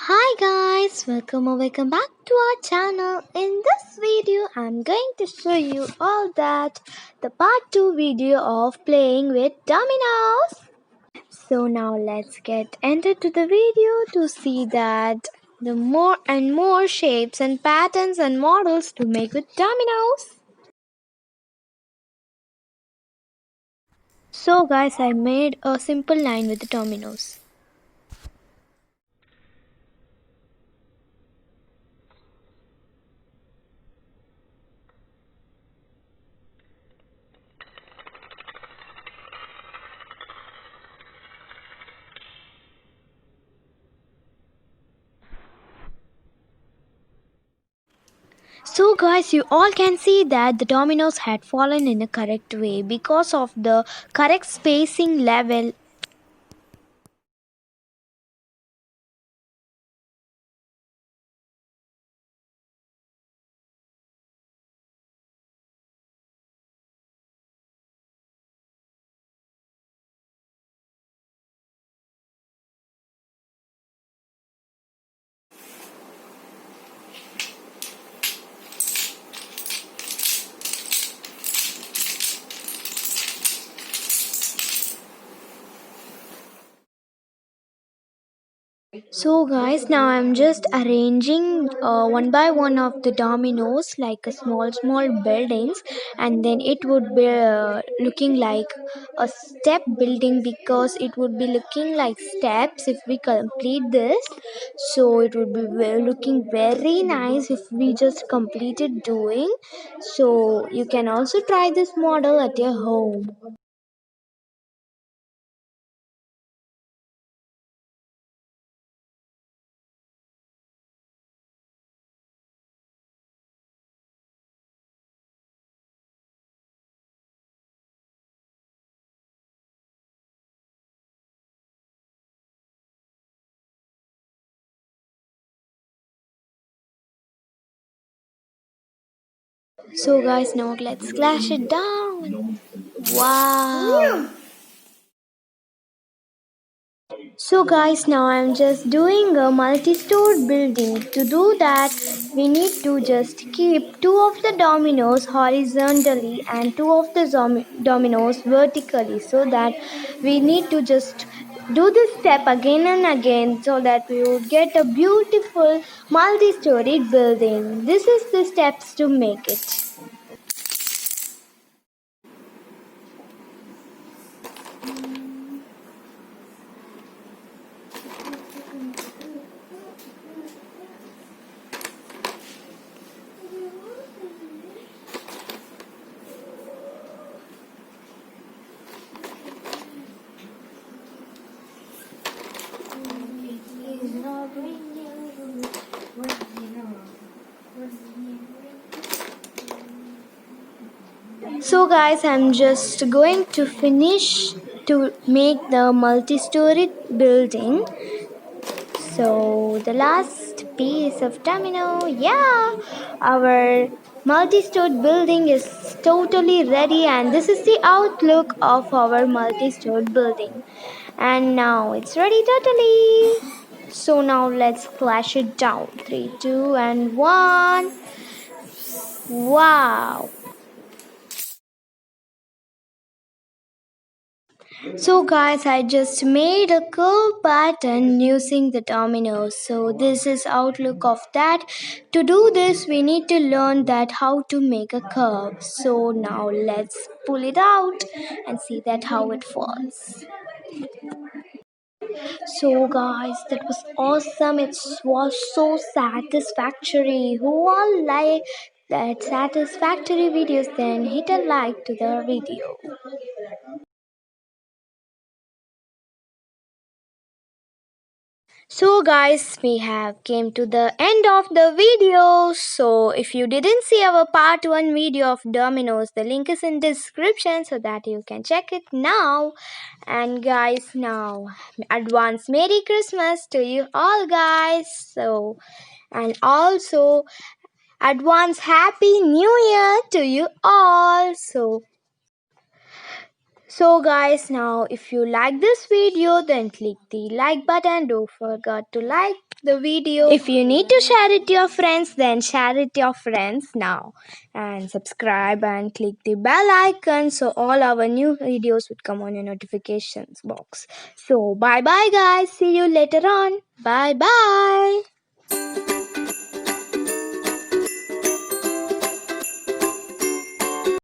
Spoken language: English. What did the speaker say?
Hi guys, welcome back to our channel. In this video, I'm going to show you all that the part 2 video of playing with dominoes. So now let's get entered to the video to see that the more and more shapes and patterns and models to make with dominoes. So guys, I made a simple line with the dominoes. So guys, you all can see that the dominoes had fallen in a correct way because of the correct spacing level. So guys, now I'm just arranging one by one of the dominoes like a small buildings, and then it would be looking like a step building because it would be looking like steps if we complete this. So it would be looking very nice if we just completed doing. So you can also try this model at your home. So guys, now let's clash it down. Wow. So guys, now I'm just doing a multi-stored building. To do that, we need to just keep two of the dominoes horizontally and two of the dominoes vertically, so that we need to just do this step again and again so that we would get a beautiful multi-storied building. This is the steps to make it. So guys, I'm just going to finish to make the multi-storied building. So the last piece of domino, yeah, our multi-stored building is totally ready, and this is the outlook of our multi-stored building. And now it's ready totally. So now let's clash it down. 3, 2, and 1. Wow. So guys, I just made a curve pattern using the dominoes. So this is outlook of that. To do this, we need to learn that how to make a curve. So now let's pull it out and see that how it falls. So guys, that was awesome. It was so satisfactory. Who all like that satisfactory videos? Then hit a like to the video. So guys, we have came to the end of the video. So if you didn't see our part 1 video of dominoes, the link is in description so that you can check it now. And guys, now advance Merry Christmas to you all guys. So and also advance Happy New Year to you all. So guys, now if you like this video, then click the like button. Don't forget to like the video. If you need to share it to your friends, then share it to your friends now. And subscribe and click the bell icon so all our new videos would come on your notifications box. So bye bye guys. See you later on. Bye bye.